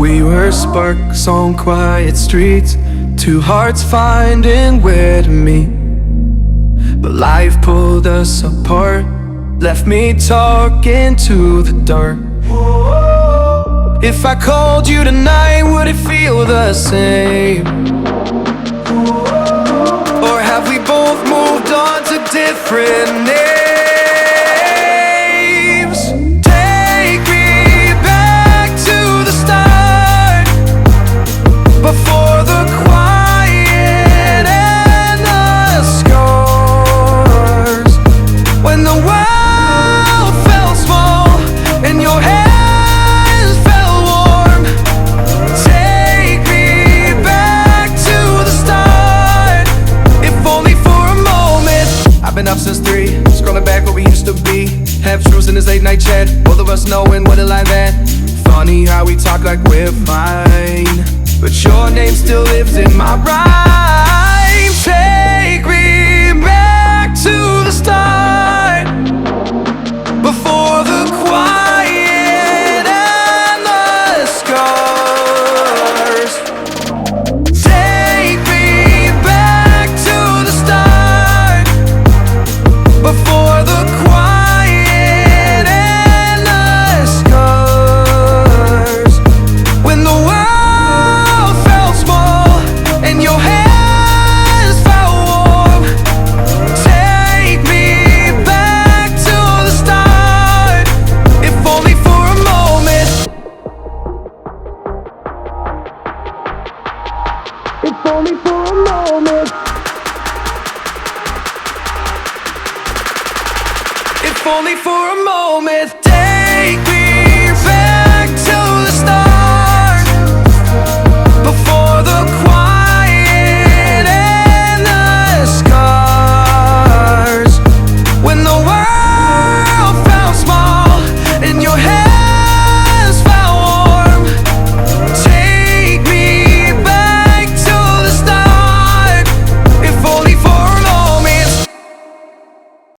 We were sparks on quiet streets, two hearts finding where to meet. But life pulled us apart, left me talking to the dark. If I called you tonight, would it feel the same? Or have we both moved on to different names? Take me back to the start, before the quiet and the scars. When the world felt small and your hands felt warm. Take me back to the start, if only for a moment. I've been up since 3, scrolling back where we used to be. Half truths in this late night chat, both of us knowing what a line that. Funny how we talk like we're fine, but your name still lives in my rhyme.